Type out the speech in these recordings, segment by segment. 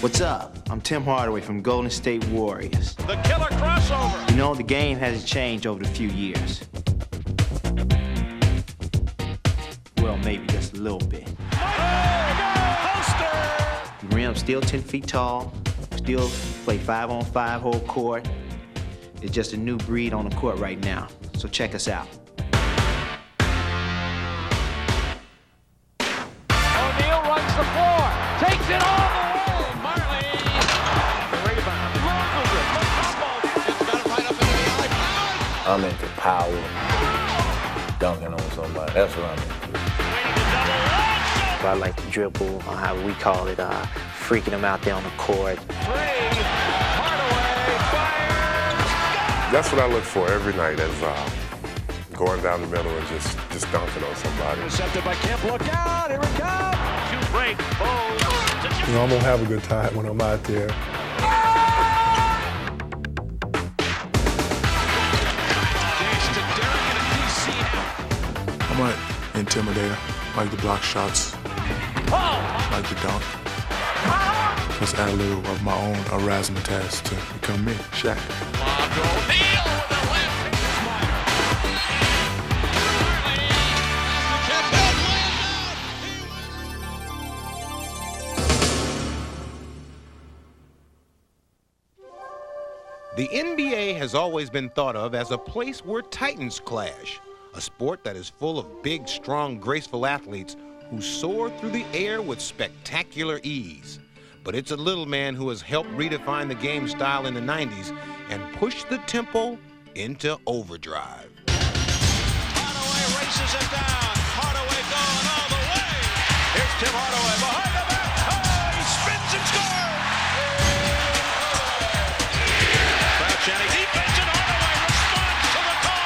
What's up? I'm Tim Hardaway from Golden State Warriors. The killer crossover. You know, the game hasn't changed over the few years. Well, maybe just a little bit. The rim's still 10 feet tall, still play 5-on-5 whole court. It's just a new breed on the court right now, so check us out. O'Neal runs the floor, takes it all the way. Marley, the rebound. It's got it right up into the alley. I'm into power, dunking on somebody. That's what I'm into. I like to dribble, or how we call it, freaking them out there on the court. That's what I look for every night, is going down the middle and just dunking on somebody. Intercepted by Kemp. Look out! Here it comes. Two break. You know, I'm gonna have a good time when I'm out there. I'm an intimidator. Like to block shots. Like to dunk. Just add a little of my own razzmatazz to become me, Shaq. The NBA has always been thought of as a place where titans clash, a sport that is full of big, strong, graceful athletes who soar through the air with spectacular ease. But it's a little man who has helped redefine the game style in the 90s and pushed the tempo into overdrive. Hardaway races it down. Hardaway going all the way. Here's Tim Hardaway behind the back. Oh, he spins and scores. Foul Channing. Defense and Hardaway responds to the call.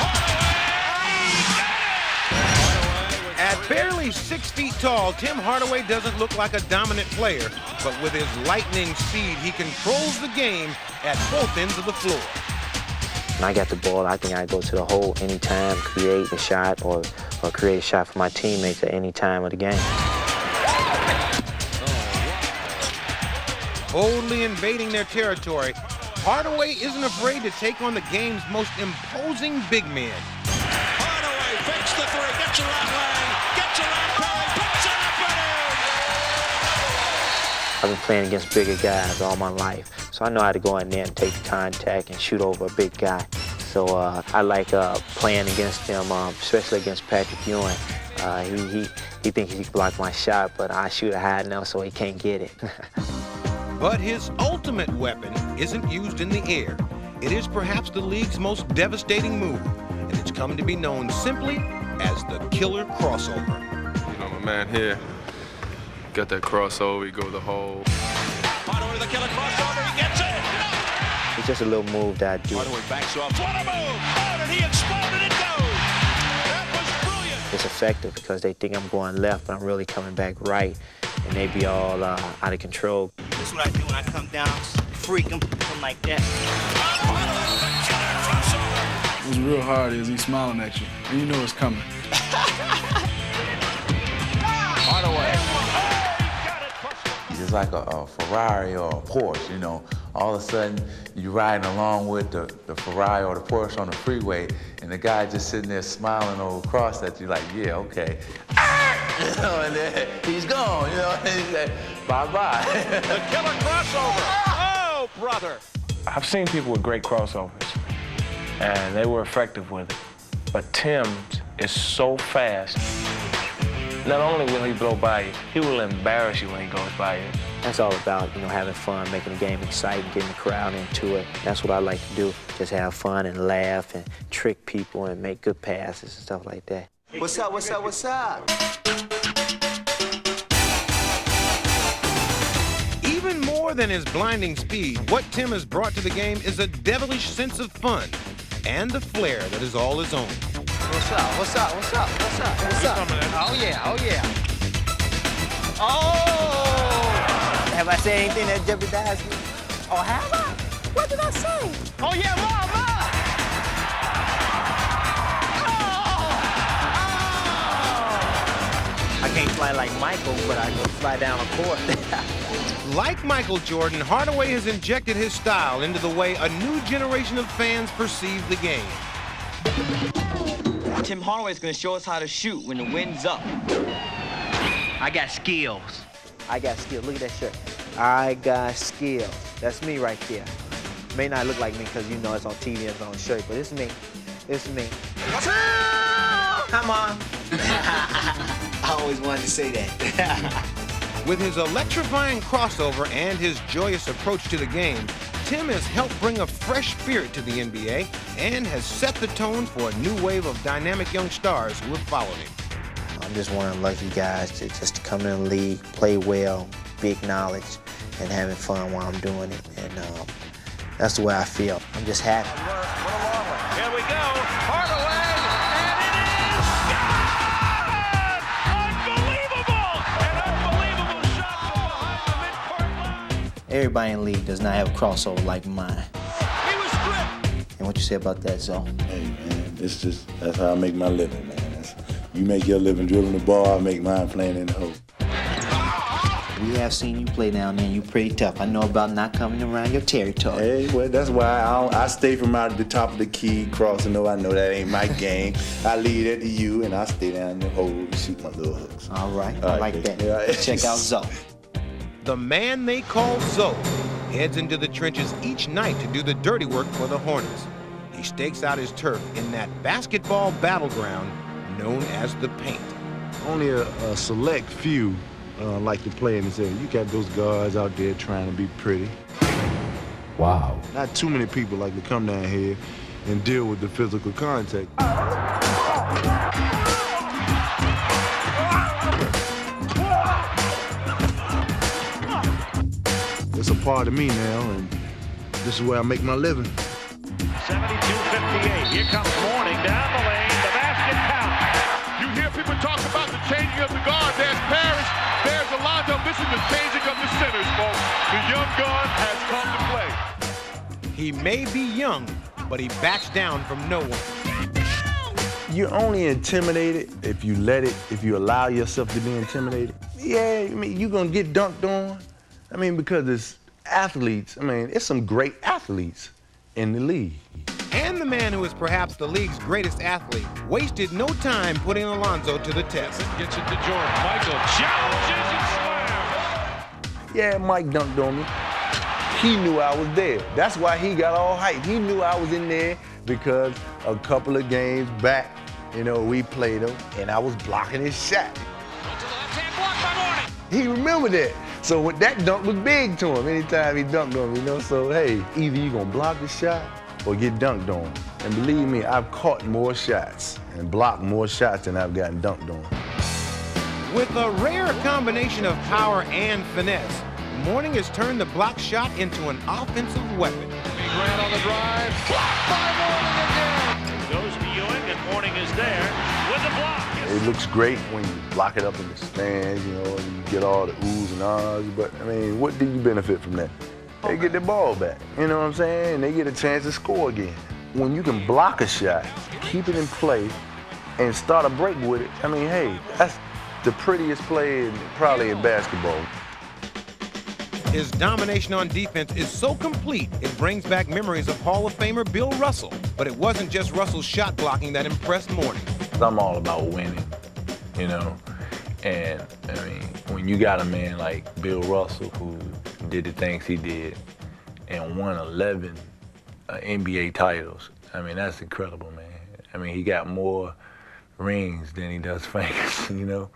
Hardaway, he got it. At barely 6 feet tall, Tim Hardaway doesn't look like a dominant player, but with his lightning speed, he controls the game at both ends of the floor. When I got the ball, I think I go to the hole anytime, create a shot, or create a shot for my teammates at any time of the game. Boldly invading their territory, Hardaway isn't afraid to take on the game's most imposing big men. Hardaway fakes the three, gets around Lang, gets around Curry, puts it up and in. I've been playing against bigger guys all my life, so I know how to go in there and take the contact and shoot over a big guy. So I like playing against him, especially against Patrick Ewing. He thinks he can block my shot, but I shoot it high enough so he can't get it. But his ultimate weapon isn't used in the air. It is perhaps the league's most devastating move, and it's come to be known simply as the killer crossover. You know, my man here got that crossover, he go the hole. Hardaway to the killer crossover, he gets it! It's just a little move that I do. Hardaway backs off, what a move! Oh, and he exploded, it goes! That was brilliant! It's effective because they think I'm going left, but I'm really coming back right, and they be all out of control. This is what I do when I come down, freak them like that. What's real hard is he's smiling at you, and you know it's coming. Hardaway. It's like a Ferrari or a Porsche, you know. All of a sudden, you're riding along with the Ferrari or the Porsche on the freeway, and the guy just sitting there smiling over across at you like, yeah, okay. You know, and then he's gone, you know, and he's like, bye-bye. The killer crossover. Oh, brother. I've seen people with great crossovers, and they were effective with it. But Tim's is so fast. Not only will he blow by you, he will embarrass you when he goes by you. That's all about, having fun, making the game exciting, getting the crowd into it. That's what I like to do, just have fun and laugh and trick people and make good passes and stuff like that. What's up, what's up, what's up? Even more than his blinding speed, what Tim has brought to the game is a devilish sense of fun and a flair that is all his own. What's up, what's up, what's up, what's up, what's up? Oh yeah, oh yeah. Oh! Have I said anything that jeopardized me? Oh, have I? What did I say? Oh, yeah, mama! I can't fly like Michael, but I can fly down a court. Like Michael Jordan, Hardaway has injected his style into the way a new generation of fans perceive the game. Tim Hardaway is going to show us how to shoot when the wind's up. I got skills. I got skills. Look at that shirt. I got skills. That's me right there. May not look like me because, you know, it's on TV and it's on a shirt, but it's me. It's me. Come on. I always wanted to say that. With his electrifying crossover and his joyous approach to the game, Tim has helped bring a fresh spirit to the NBA and has set the tone for a new wave of dynamic young stars who have followed him. I'm just one of the lucky guys to just come in the league, play well, big knowledge, and having fun while I'm doing it. And that's the way I feel. I'm just happy. Here we go. Hardaway, and it is good! Unbelievable! An unbelievable shot from behind the midcourt line. Everybody in the league does not have a crossover like mine. He was stripped. And what you say about that, Zoe? Hey, man, that's how I make my living, man. You make your living dribbling the ball, I make mine playing in the hole. We have seen you play down there, and you pretty tough. I know about not coming around your territory. Hey, well, that's why I stay from out at the top of the key, crossing over. I know that ain't my game. I leave that to you, and I stay down in the hole and shoot my little hooks. All right, I like that. Yeah. Let's check out Zoe. The man they call Zoe heads into the trenches each night to do the dirty work for the Hornets. He stakes out his turf in that basketball battleground known as the paint. Only a select few like to play in this area. You got those guards out there trying to be pretty. Wow. Not too many people like to come down here and deal with the physical contact. It's a part of me now, and this is where I make my living. 72-58. Here comes Mourning down the lane. The basket count. You hear people talk about the changing of the guard. There's Parrish, there's Alonzo. This is the changing of the centers, folks. The young guard has come to play. He may be young, but he backs down from no one. You're only intimidated if you allow yourself to be intimidated. Yeah, I mean, you're gonna get dunked on. I mean, because it's athletes. I mean, it's some great athletes in the league. And the man who is perhaps the league's greatest athlete wasted no time putting Alonzo to the test. Gets it to Jordan. Michael challenges and slams. Yeah, Mike dunked on me. He knew I was there. That's why he got all hyped. He knew I was in there because a couple of games back, you know, we played him, and I was blocking his shot. To the left-hand block by Mourning. He remembered that. So that dunk was big to him anytime he dunked on me, you know? So, hey, either you gonna block the shot or get dunked on. And believe me, I've caught more shots and blocked more shots than I've gotten dunked on. With a rare combination of power and finesse, Mourning has turned the block shot into an offensive weapon. Big Grant on the drive. Blocked by Mourning again. Goes to Ewing, and Mourning is there with the block. It looks great when you block it up in the stands, you know, and you get all the oohs and ahs, but, I mean, what do you benefit from that? They get the ball back, you know what I'm saying? And they get a chance to score again. When you can block a shot, keep it in play, and start a break with it, I mean, hey, that's the prettiest play probably in basketball. His domination on defense is so complete, it brings back memories of Hall of Famer Bill Russell. But it wasn't just Russell's shot blocking that impressed Mourning. I'm all about winning, you know? And, I mean, when you got a man like Bill Russell who did the things he did and won 11 NBA titles, I mean, that's incredible, man. I mean, he got more rings than he does fingers, you know?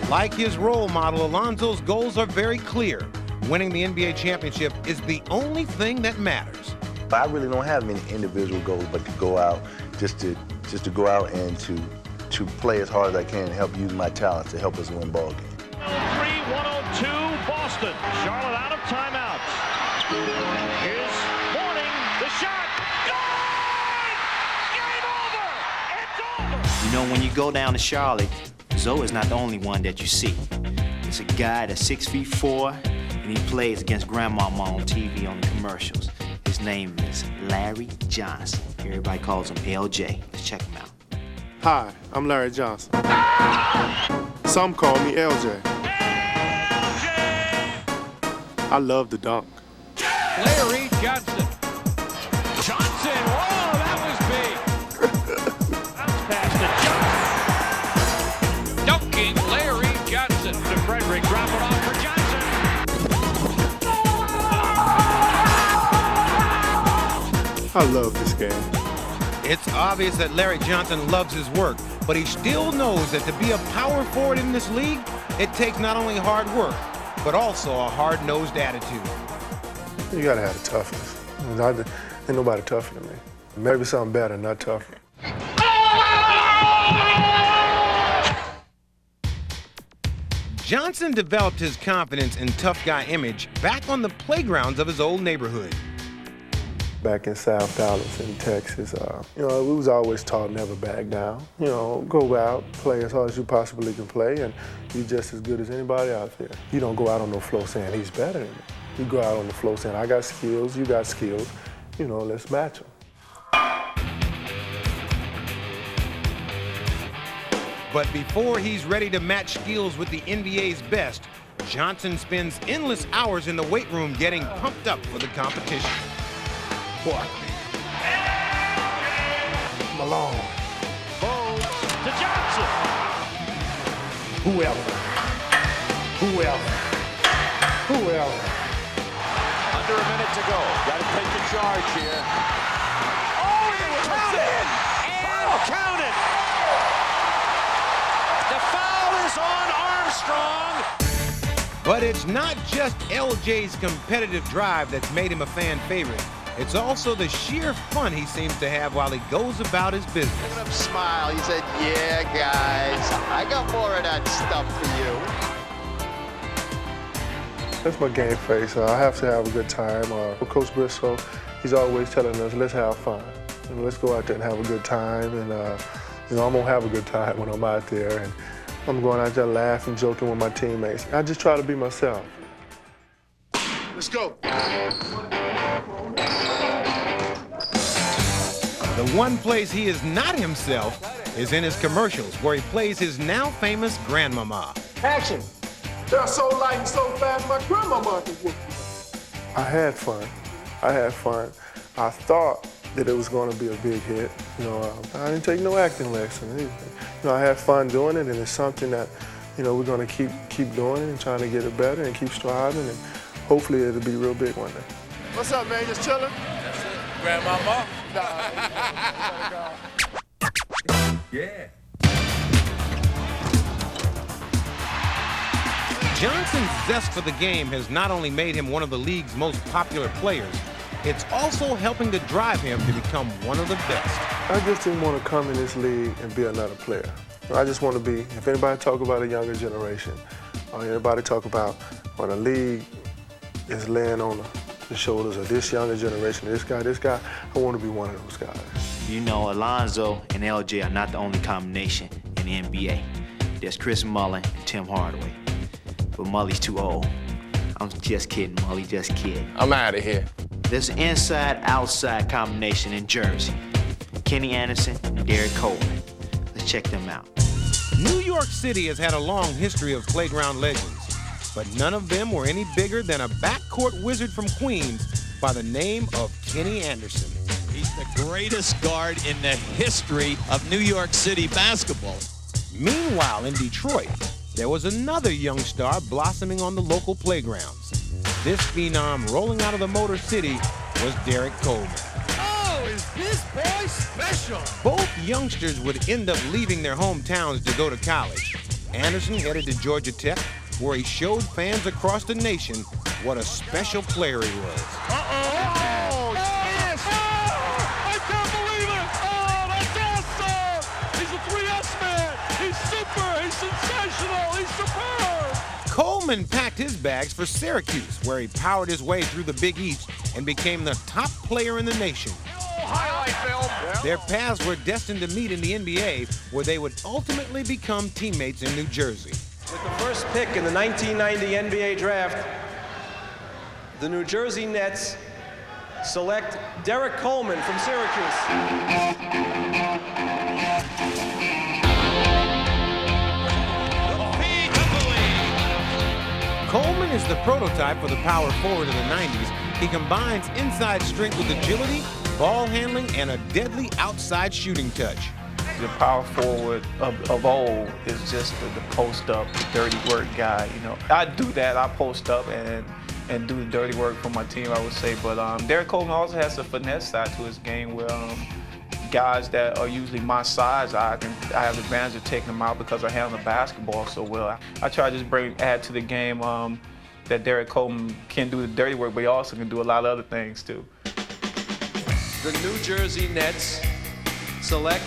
Like his role model, Alonzo's goals are very clear. Winning the NBA championship is the only thing that matters. I really don't have many individual goals, but to go out, just to go out and to play as hard as I can and help use my talents to help us win ball games. 103-102 Boston. Charlotte out of timeouts. Here's Mourning, the shot. Good! Game over! It's over! You know, when you go down to Charlotte, Zoe is not the only one that you see. It's a guy that's 6'4", and he plays against Grandmama on TV on the commercials. His name is Larry Johnson. Everybody calls him LJ. Let's check him out. Hi, I'm Larry Johnson. Some call me LJ. I love the dunk. Larry Johnson. Johnson, whoa, that was big. Pass to Johnson. Dunking Larry Johnson to Frederick. Drop it off for Johnson. I love this game. It's obvious that Larry Johnson loves his work, but he still knows that to be a power forward in this league, it takes not only hard work, but also a hard-nosed attitude. You gotta have the toughness. Ain't nobody tougher than me. Maybe something better, not tougher. Johnson developed his confidence and tough guy image back on the playgrounds of his old neighborhood. Back in South Dallas in Texas, we was always taught never back down. Go out, play as hard as you possibly can play, and you're just as good as anybody out there. You don't go out on the floor saying he's better than me. You go out on the floor saying I got skills, you got skills, let's match them. But before he's ready to match skills with the NBA's best, Johnson spends endless hours in the weight room getting pumped up for the competition. What? Malone. Bowles to Johnson. Whoever. Under a minute to go. Got to take the charge here. Oh, it was in! And counted! The foul is on Armstrong. But it's not just LJ's competitive drive that's made him a fan favorite. It's also the sheer fun he seems to have while he goes about his business. Look at him smile. He said, yeah, guys, I got more of that stuff for you. That's my game face. I have to have a good time. Coach Briscoe, he's always telling us, let's have fun. Let's go out there and have a good time. And I'm going to have a good time when I'm out there. And I'm going out there laughing, joking with my teammates. I just try to be myself. Let's go. The one place he is not himself is in his commercials, where he plays his now famous grandmama. Action! They're so light and so fast, my grandmama can whoop you. I had fun. I thought that it was going to be a big hit. I didn't take no acting lesson. I had fun doing it, and it's something that, we're going to keep doing it and trying to get it better and keep striving, and hopefully it'll be real big one day. What's up, man? Just chilling? That's it. Grandmama. Yeah. Johnson's zest for the game has not only made him one of the league's most popular players, it's also helping to drive him to become one of the best. I just didn't want to come in this league and be another player. I just want to be, if anybody talk about a younger generation, or anybody talk about when a league is laying on the shoulders of this younger generation, this guy, I want to be one of those guys. Alonzo and LJ are not the only combination in the NBA. There's Chris Mullin and Tim Hardaway. But Mully's too old. I'm just kidding, Mully, just kidding. I'm out of here. There's an inside-outside combination in Jersey. Kenny Anderson and Derek Coleman. Let's check them out. New York City has had a long history of playground legends, but none of them were any bigger than a backcourt wizard from Queens by the name of Kenny Anderson. He's the greatest guard in the history of New York City basketball. Meanwhile, in Detroit, there was another young star blossoming on the local playgrounds. This phenom rolling out of the Motor City was Derek Coleman. Oh, is this boy special? Both youngsters would end up leaving their hometowns to go to college. Anderson headed to Georgia Tech, where he showed fans across the nation what a special player he was. Uh-oh! Yes! Oh, I can't believe it! Oh, that's awesome! He's a 3S man! He's super! He's sensational! He's superb! Coleman packed his bags for Syracuse, where he powered his way through the Big East and became the top player in the nation. Highlight film! Their paths were destined to meet in the NBA, where they would ultimately become teammates in New Jersey. With the first pick in the 1990 NBA draft, the New Jersey Nets select Derek Coleman from Syracuse. The is the prototype for the power forward of the 90s. He combines inside strength with agility, ball handling, and a deadly outside shooting touch. The power forward of old is just the post-up, dirty work guy. You know, I do that. I post up and do the dirty work for my team, I would say. But Derrick Coleman also has a finesse side to his game where guys that are usually my size, I have the advantage of taking them out because I handle the basketball so well. I try to just add to the game that Derrick Coleman can do the dirty work, but he also can do a lot of other things too. The New Jersey Nets select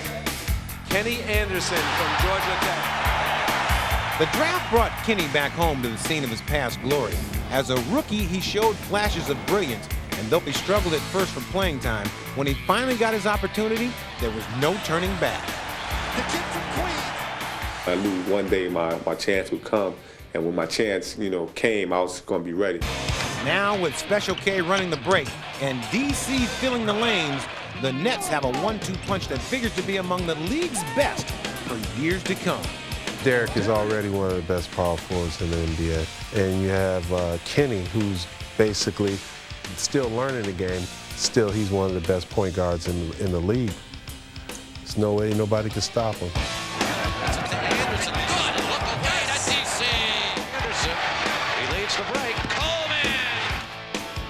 Kenny Anderson from Georgia Tech. The draft brought Kenny back home to the scene of his past glory. As a rookie, he showed flashes of brilliance, and though he struggled at first for playing time, when he finally got his opportunity, there was no turning back. The kid from Queens. I knew one day my chance would come, and when my chance, came, I was going to be ready. Now, with Special K running the break and DC filling the lanes, the Nets have a 1-2 punch that figures to be among the league's best for years to come. Derrick is already one of the best power forwards in the NBA. And you have Kenny, who's basically still learning the game. Still, he's one of the best point guards in the league. There's no way nobody can stop him. Anderson, good. Look away. That's DC. Anderson, he leads the break. Coleman.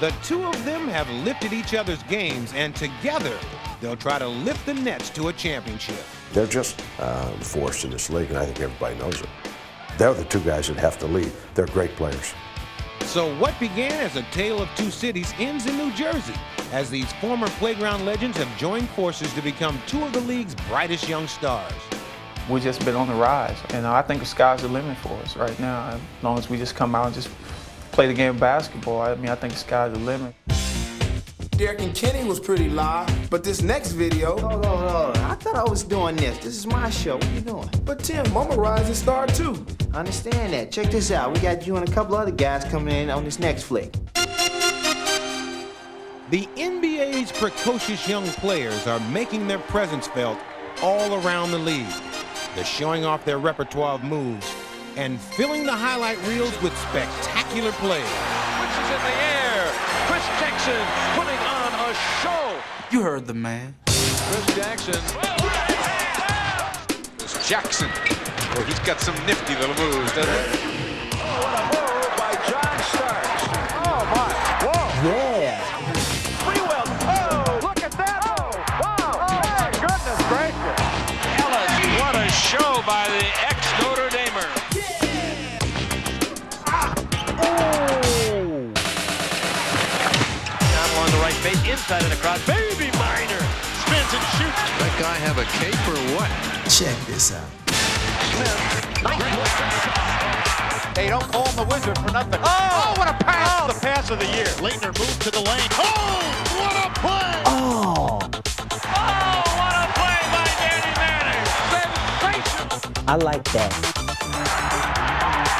The two of them have lifted each other's games, and together, they'll try to lift the Nets to a championship. They're just the force in this league, and I think everybody knows it. They're the two guys that have to lead. They're great players. So what began as a tale of two cities ends in New Jersey, as these former playground legends have joined forces to become two of the league's brightest young stars. We've just been on the rise, and I think the sky's the limit for us right now. As long as we just come out and just play the game of basketball, I think the sky's the limit. Derrick and Kenny was pretty live, but this next video... Hold on. I thought I was doing this. This is my show. What you doing? But Tim, I'm a rising star too. I understand that. Check this out. We got you and a couple other guys coming in on this next flick. The NBA's precocious young players are making their presence felt all around the league. They're showing off their repertoire of moves and filling the highlight reels with spectacular plays. Which is in the air. Chris Jackson putting on a show. You heard the man. Chris Jackson. It's Jackson. Well, he's got some nifty little moves, doesn't he? Oh, what a move by John Starks. Oh, my. Whoa. Yeah. Freewell. Oh, look at that. Oh, wow. Oh, my goodness gracious. Ellis, what a show by the ex-Notre Damer. On the right base, inside and across. Baby Miner spins and shoots. That guy have a cape or what? Check this out. They don't call him the Wizard for nothing. Oh, what a pass! Oh, the pass of the year. Leitner moved to the lane. Oh, what a play! Oh. Oh, what a play by Danny Manning. Sensational. I like that.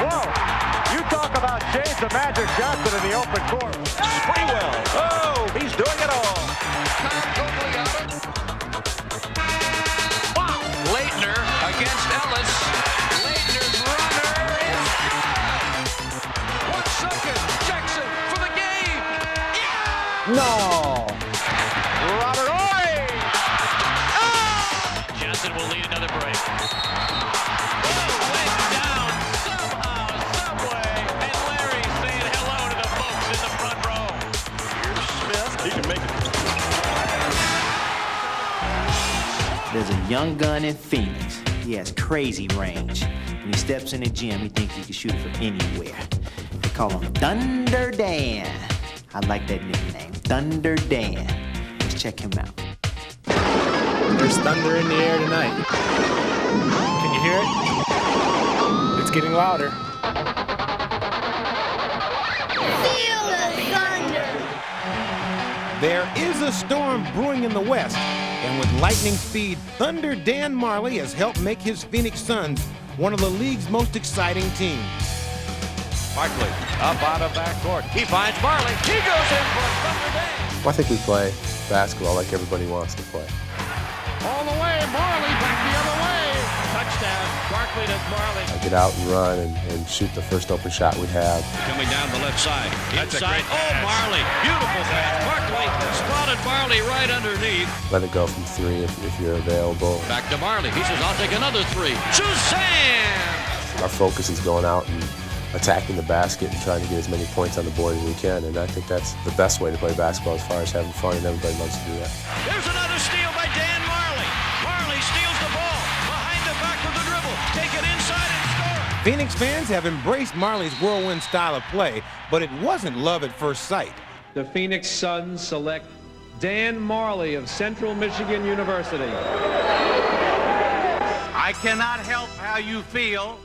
Whoa. You talk about James the Magic Johnson in the open court. Sprewell. Oh, he's doing it all. Wow. Leitner against Ellis. Leitner's runner is 1 second. Jackson for the game. Yeah! No. Robert Ory. Johnson will lead another break. There's a young gun in Phoenix. He has crazy range. When he steps in the gym, he thinks he can shoot it from anywhere. They call him Thunder Dan. I like that nickname, Thunder Dan. Let's check him out. There's thunder in the air tonight. Can you hear it? It's getting louder. Feel the thunder. There is a storm brewing in the West, and with lightning speed, Thunder Dan Majerle has helped make his Phoenix Suns one of the league's most exciting teams. Barkley up out of backcourt. He finds Majerle. He goes in for Thunder Dan. I think we play basketball like everybody wants to play. All the way, Majerle back the other way. Touchdown. Barkley to Majerle. get out and run and shoot the first open shot we'd have. Coming down the left side. Inside. Oh, Marley. Beautiful pass. Barkley spotted Marley right underneath. Let it go from 3 if you're available. Back to Marley. He says, I'll take another 3. Suzanne! Our focus is going out and attacking the basket and trying to get as many points on the board as we can, and I think that's the best way to play basketball as far as having fun, and everybody loves to do that. There's another steal by Dan Marley. Marley steals the ball. Behind the back with the dribble. Take it inside and score. Phoenix fans have embraced Marley's whirlwind style of play, but it wasn't love at first sight. The Phoenix Suns select Dan Marley of Central Michigan University. I cannot help how you feel.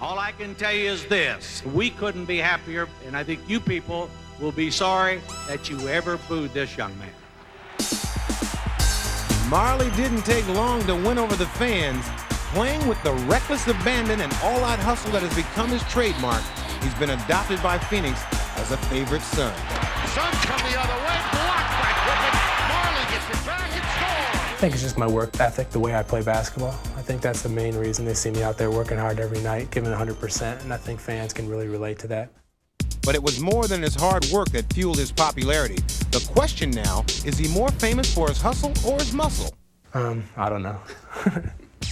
All I can tell you is this. We couldn't be happier, and I think you people will be sorry that you ever booed this young man. Marley didn't take long to win over the fans. Playing with the reckless abandon and all-out hustle that has become his trademark, he's been adopted by Phoenix as a favorite son. Suns come the other way, blocked by Griffin. Marley gets it back and scores. I think it's just my work ethic, the way I play basketball. I think that's the main reason they see me out there working hard every night, giving 100%, and I think fans can really relate to that. But it was more than his hard work that fueled his popularity. The question now, is he more famous for his hustle or his muscle? I don't know.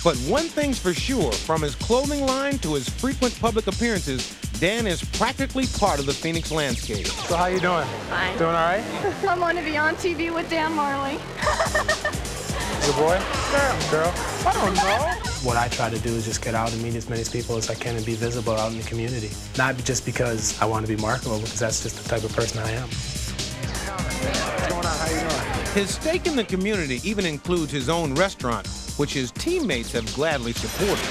But one thing's for sure, from his clothing line to his frequent public appearances, Dan is practically part of the Phoenix landscape. So how you doing? Fine. Doing all right? I want to be on TV with Dan Marley. Good boy? Girl? I don't know. What I try to do is just get out and meet as many people as I can and be visible out in the community. Not just because I want to be marketable, because that's just the type of person I am. What's going on? How you doing? His stake in the community even includes his own restaurant, which his teammates have gladly supported.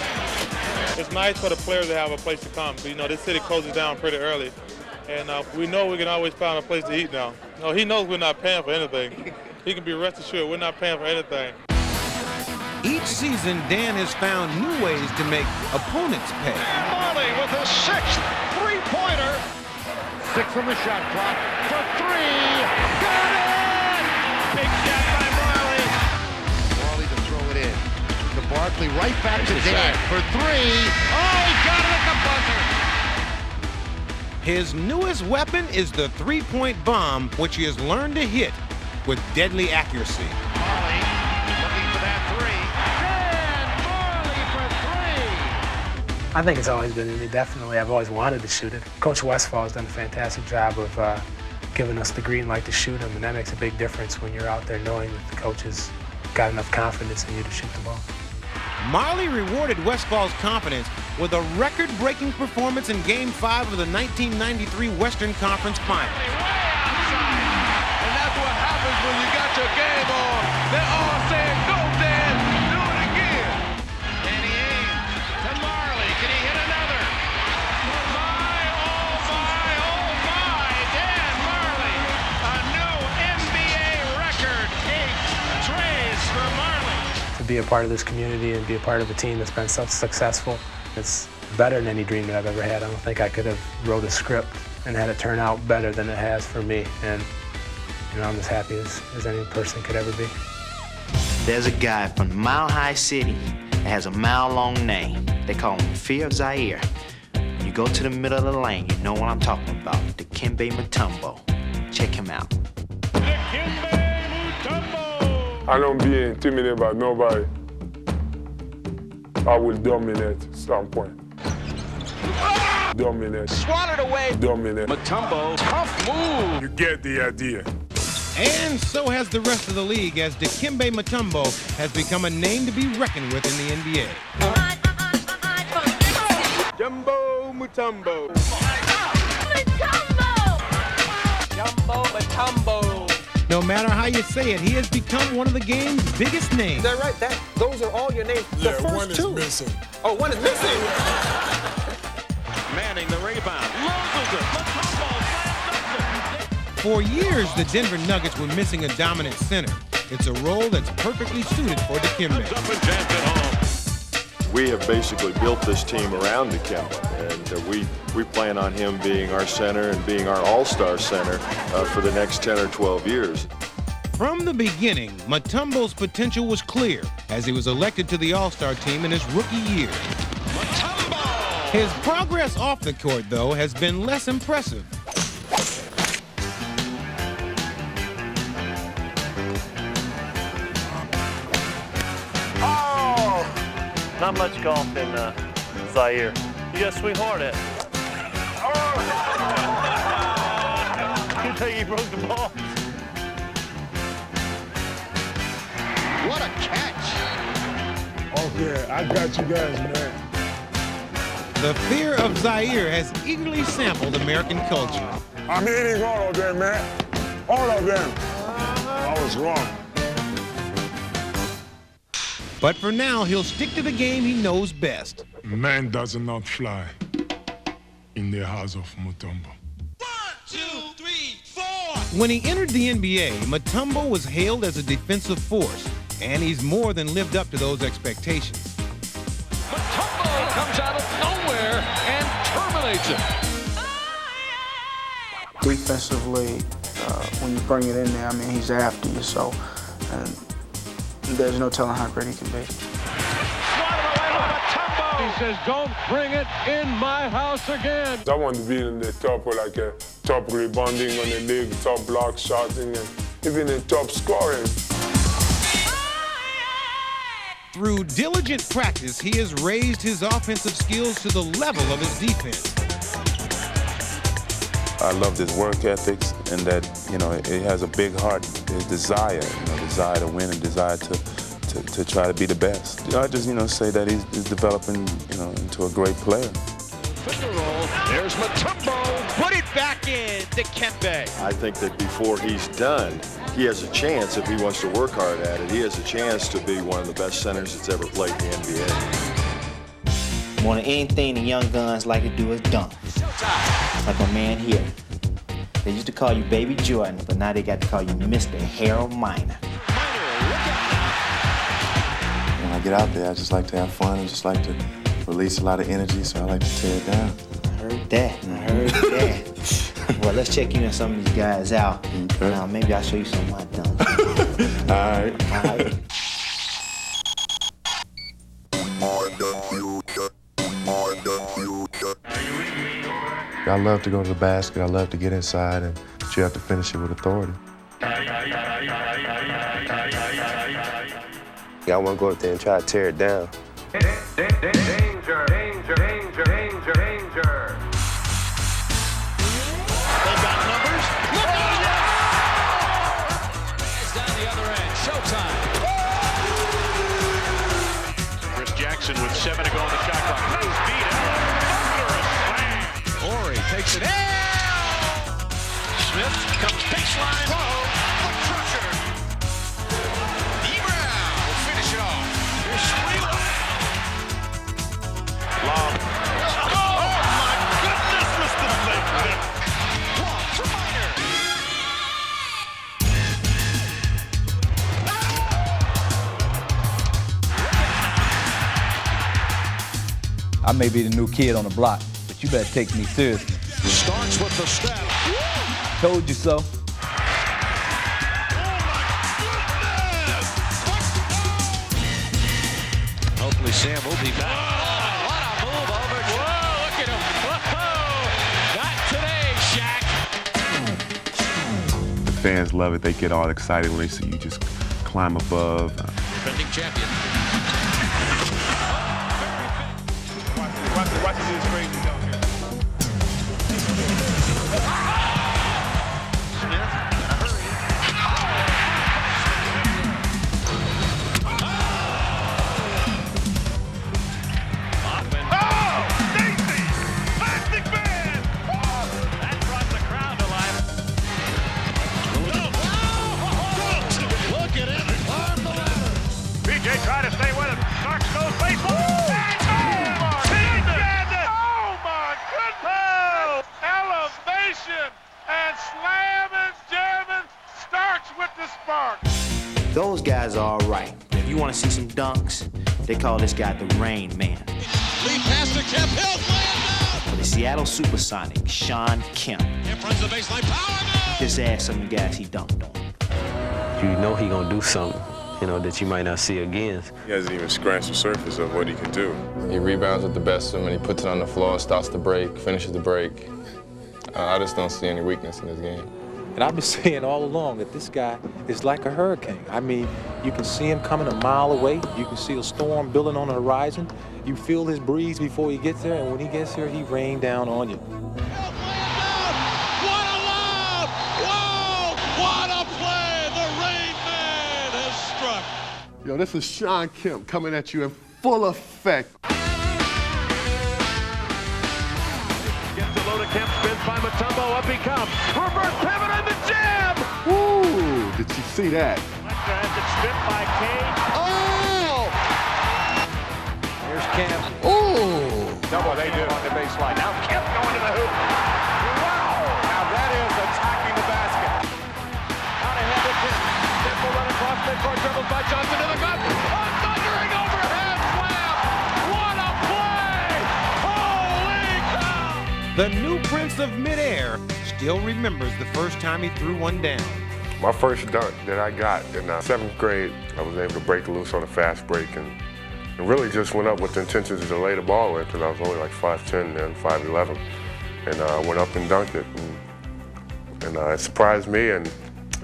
It's nice for the players to have a place to come. You know, this city closes down pretty early, and we know we can always find a place to eat now. No, he knows we're not paying for anything. He can be rest assured we're not paying for anything. Each season, Dan has found new ways to make opponents pay. Marley with his 6th three-pointer. 6 on the shot clock for 3. Got it! Big shot by Marley. Marley to throw it in. To Barkley, right back to Dan for 3. Oh, he got it at the buzzer. His newest weapon is the three-point bomb, which he has learned to hit with deadly accuracy. Marley looking for that 3. Dan Marley for 3. I think it's always been in me, definitely. I've always wanted to shoot it. Coach Westphal has done a fantastic job of giving us the green light to shoot them, and that makes a big difference when you're out there knowing that the coach has got enough confidence in you to shoot the ball. Marley rewarded Westphal's confidence with a record-breaking performance in Game 5 of the 1993 Western Conference Finals. And that's what happens when you got your game on. They're all saying, go, Dan, do it again. Danny Ainge to Marley. Can he hit another? Oh, my, Dan Marley. A new NBA record. 8 trays for Marley. To be a part of this community and be a part of a team that's been so successful, it's better than any dream that I've ever had. I don't think I could have wrote a script and had it turn out better than it has for me. And you know, I'm as happy as any person could ever be. There's a guy from Mile High City that has a mile-long name. They call him Fear of Zaire. When you go to the middle of the lane, you know what I'm talking about. Dikembe Mutombo. Check him out. I don't be intimidated by nobody. I will dominate at some point. Dominate. Swatted away. Dominate. Mutombo, tough move. You get the idea. And so has the rest of the league, as Dikembe Mutombo has become a name to be reckoned with in the NBA. Jumbo Mutombo. Jumbo Mutombo. No matter how you say it, he has become one of the game's biggest names. Is that right? Those are all your names. The first one is 2. missing. Oh, one is missing. Manning the rebound. Loses it. Mutombo slams it. For years, the Denver Nuggets were missing a dominant center. It's a role that's perfectly suited for Dikembe. Up and jams it home. We have basically built this team around Dikembe, and we plan on him being our center and being our all-star center for the next 10 or 12 years. From the beginning, Mutombo's potential was clear as he was elected to the All-Star team in his rookie year. Mutombo His progress off the court, though, has been less impressive. Not much golf in Zaire. You got a sweet heart at. You think he broke the ball? What a catch! Okay, I got you guys, man. The fear of Zaire has eagerly sampled American culture. I'm eating all of them, man. All of them. I was wrong. But for now, he'll stick to the game he knows best. Man does not fly in the house of Mutombo. 1, 2, 3, 4. When he entered the NBA, Mutombo was hailed as a defensive force, and he's more than lived up to those expectations. Mutombo comes out of nowhere and terminates it. Defensively, when you bring it in there, I mean, he's after you, so there's no telling how great he can be. He says, don't bring it in my house again. I want to be in the top, like a top rebounding on the league, top block shotting, and even in top scoring. Through diligent practice, he has raised his offensive skills to the level of his defense. I love his work ethics and that, it has a big heart, his desire, desire to win and desire to try to be the best. I just, say that he's developing, into a great player. Finger roll. There's Mutombo. Put it back in to Kempe. I think that before he's done, he has a chance, if he wants to work hard at it, he has a chance to be one of the best centers that's ever played in the NBA. More than anything the young guns like to do is dunk. Like my man here. They used to call you Baby Jordan, but now they got to call you Mr. Harold Miner. When I get out there, I just like to have fun and just like to release a lot of energy, so I like to tear it down. I heard that. Well, let's check you and some of these guys out. Okay. Now, maybe I'll show you some of my dunks. All right. I love to go to the basket. I love to get inside, but you have to finish it with authority. I want to go up there and try to tear it down. Danger, danger, danger, danger, danger. They've got numbers. Look at it! It's down the other end. Showtime. Chris Jackson with 7 to go on the shot clock. Nice beat out. Horry takes it out. Smith comes baseline. Whoa, foot crusher. E-Brown will finish it off. Here's Sweeler. Long. Oh, my goodness, Mr. Lakeland. Long for Miner. I may be the new kid on the block, but you better take me seriously. Starts with the step. Told you so. Hopefully Sam will be back. Oh, what a move over. Whoa, look at him. Whoa, not today, Shaq. The fans love it. They get all excited when they see you just climb above. Defending champion. Watch this crazy down here. Try to stay with him. Starks goes baseball. Elevation and slamming, jamming. Starks with the spark. Those guys are all right. If you want to see some dunks, they call this guy the Rain Man. Lead pass to Kemp. He'll play it now. For the Seattle Supersonics, Shawn Kemp. Kemp runs the baseline. Power goal. Just ask some of the guys he dunked on. You know he gonna do something. that you might not see again. He hasn't even scratched the surface of what he can do. He rebounds with the best of him, and he puts it on the floor, starts the break, finishes the break. I just don't see any weakness in his game. And I've been saying all along that this guy is like a hurricane. I mean, you can see him coming a mile away. You can see a storm building on the horizon. You feel his breeze before he gets there, and when he gets here, he rains down on you. What a lob! Whoa! What a play! The Rain Man has struck. Yo, this is Shawn Kemp coming at you in full effect. Gets a load of Kemp, spins by Mutombo, up he comes. Reverse pivot and the jam! Ooh, did you see that? Has it spit by Kane. Oh! Here's Kemp. Ooh! Double they do on the baseline. Now Kemp going to the hoop. Wow! Now that is attacking the basket. Out ahead to Kemp. Kemp will run across midcourt, dribbled by Johnson to the gut. A thundering overhead slam! What a play! Holy cow! The new prince of midair still remembers the first time he threw one down. My first dunk that I got in 7th grade, I was able to break loose on a fast break and really just went up with the intentions to lay the ball with, and I was only like 5'10" then, 5'11", and I went up and dunked it, and it surprised me, and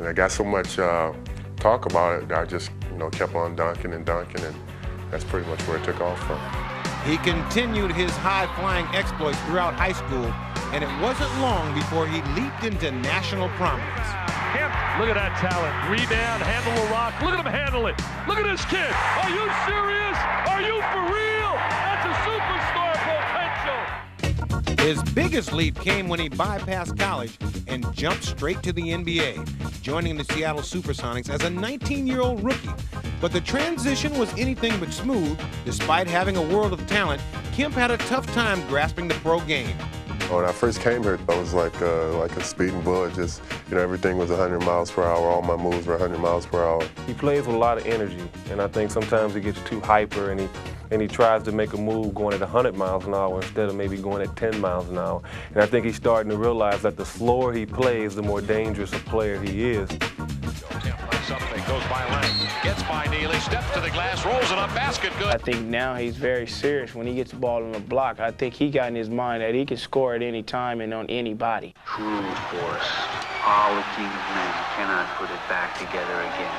I got so much talk about it that I just kept on dunking, and that's pretty much where it took off from. He continued his high-flying exploits throughout high school, and it wasn't long before he leaped into national prominence. Kemp, look at that talent. Rebound, handle the rock. Look at him handle it. Look at this kid. Are you serious? Are you for real? That's a superstar potential. His biggest leap came when he bypassed college and jumped straight to the NBA, joining the Seattle Supersonics as a 19-year-old rookie. But the transition was anything but smooth. Despite having a world of talent, Kemp had a tough time grasping the pro game. When I first came here, I was like a speeding bullet. Just, everything was 100 miles per hour. All my moves were 100 miles per hour. He plays with a lot of energy, and I think sometimes he gets too hyper, and he tries to make a move going at 100 miles an hour instead of maybe going at 10 miles an hour. And I think he's starting to realize that the slower he plays, the more dangerous a player he is. Something goes by Lang, gets by Neely, steps to the glass, rolls it up, basket good. I think now he's very serious when he gets the ball on the block. I think he got in his mind that he can score at any time and on anybody. True force. All the team's men cannot put it back together again.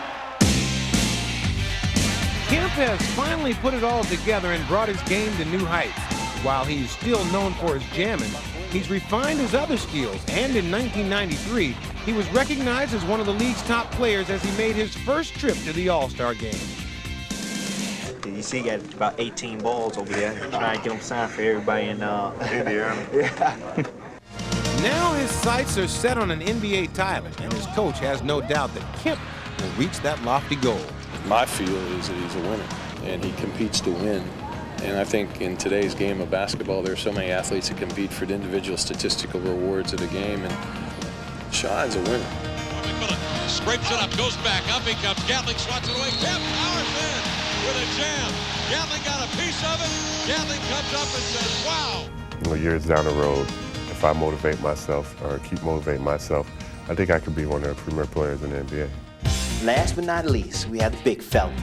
Kemp has finally put it all together and brought his game to new heights. While he's still known for his jamming, he's refined his other skills, and in 1993, he was recognized as one of the league's top players as he made his first trip to the All-Star game. You see, he got about 18 balls over there, trying to get them signed for everybody in Indiana. Yeah. Now his sights are set on an NBA title, and his coach has no doubt that Kemp will reach that lofty goal. My feel is that he's a winner, and he competes to win. And I think in today's game of basketball, there are so many athletes that compete for the individual statistical rewards of the game, and Shawn's a winner. Scrapes it up, goes back, up he comes. Gatling swats it away. Kemp powers in with a jam. Gatling got a piece of it. Gatling comes up and says, wow. Years down the road, if I motivate myself or keep motivating myself, I think I could be one of the premier players in the NBA. Last but not least, we have the big fella.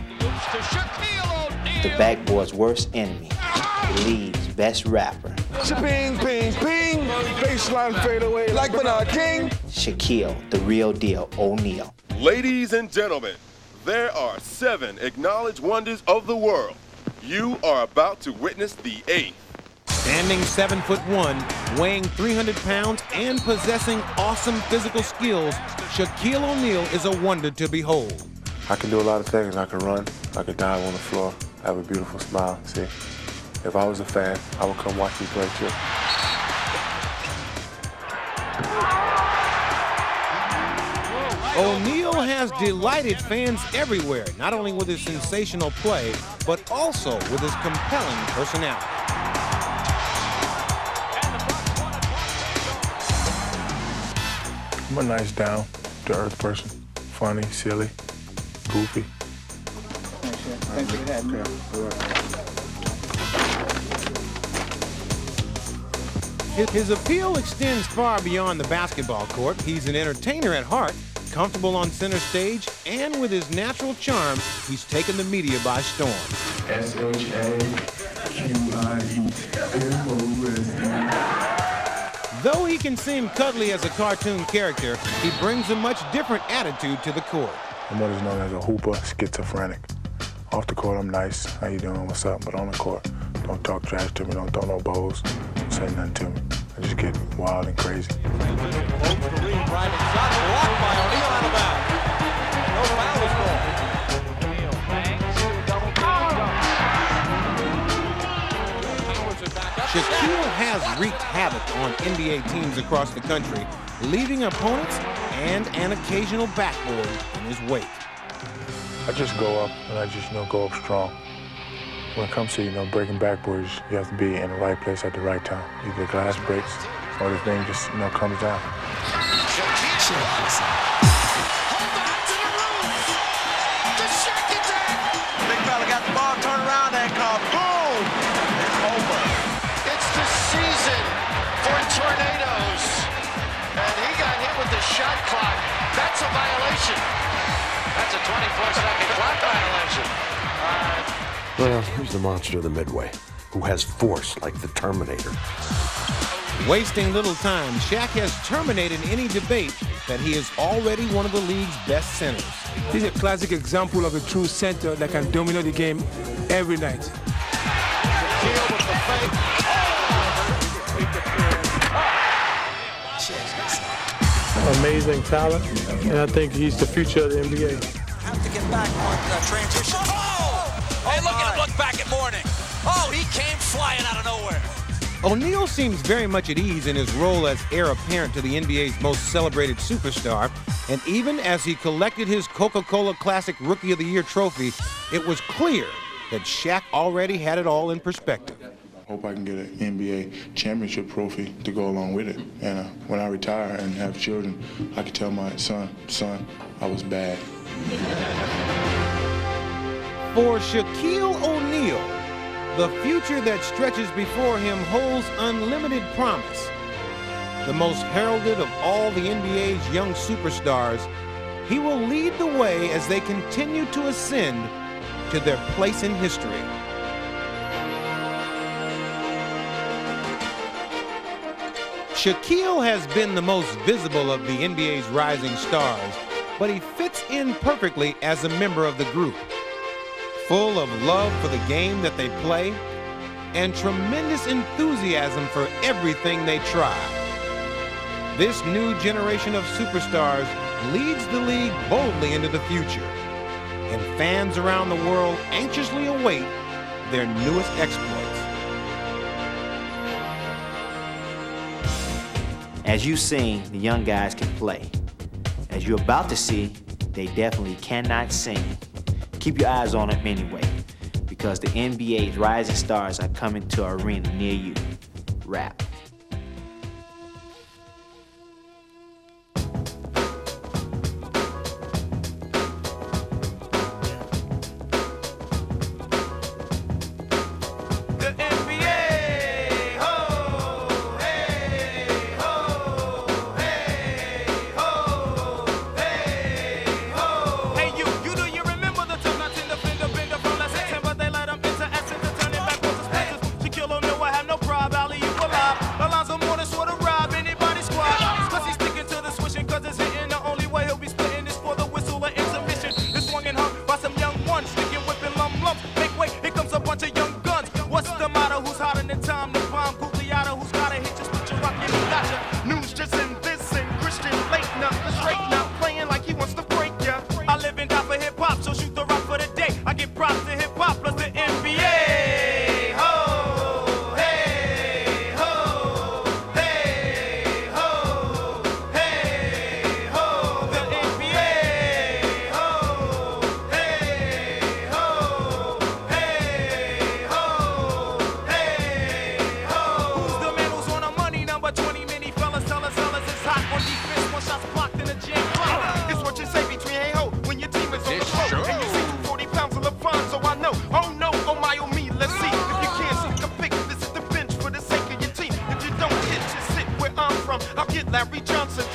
The backboard's worst enemy. The league's best rapper. Ping, ping, ping. Baseline fade away like Bernard King. Shaquille, the real deal, O'Neal. Ladies and gentlemen, there are 7 acknowledged wonders of the world. You are about to witness the 8th. Standing 7'1", weighing 300 pounds, and possessing awesome physical skills, Shaquille O'Neal is a wonder to behold. I can do a lot of things. I can run. I can dive on the floor. I have a beautiful smile. See, if I was a fan, I would come watch you play too. O'Neal has delighted fans everywhere, not only with his sensational play, but also with his compelling personality. I'm a nice down-to-earth person. Funny, silly, goofy. Thanks for that, His appeal extends far beyond the basketball court. He's an entertainer at heart, comfortable on center stage, and with his natural charm, he's taken the media by storm. Though he can seem cuddly as a cartoon character, he brings a much different attitude to the court. I'm what is known as a hooper schizophrenic. Off the court, I'm nice. How you doing? What's up? But on the court, don't talk trash to me. Don't throw no bows. Don't say nothing to me. I just get wild and crazy. Shaquille has wreaked havoc on NBA teams across the country, leaving opponents and an occasional backboard in his wake. I just go up, and I just, go up strong. When it comes to, breaking backboards, you have to be in the right place at the right time. Either the glass breaks or the thing just, comes down. Big fella got the ball, turn around and call, boom! It's over. It's the season for tornadoes. And he got hit with the shot clock. That's a violation. That's a 24-second clock violation. Well, he's the monster of the Midway, who has force like the Terminator. Wasting little time, Shaq has terminated any debate that he is already one of the league's best centers. This is a classic example of a true center that can dominate the game every night. Amazing talent, and I think he's the future of the NBA. Have to get back on transition. Oh! Hey, look at him look back at Mourning. Oh, he came flying out of nowhere. O'Neal seems very much at ease in his role as heir apparent to the NBA's most celebrated superstar, and even as he collected his Coca-Cola Classic Rookie of the Year trophy, it was clear that Shaq already had it all in perspective. I hope I can get an NBA championship trophy to go along with it. And when I retire and have children, I can tell my son, I was bad. For Shaquille O'Neal, the future that stretches before him holds unlimited promise. The most heralded of all the NBA's young superstars, he will lead the way as they continue to ascend to their place in history. Shaquille has been the most visible of the NBA's rising stars, but he fits in perfectly as a member of the group. Full of love for the game that they play and tremendous enthusiasm for everything they try. This new generation of superstars leads the league boldly into the future, and fans around the world anxiously await their newest exploits. As you've seen, the young guys can play. As you're about to see, they definitely cannot sing. Keep your eyes on them anyway, because the NBA's rising stars are coming to an arena near you. Rap. Larry Johnson.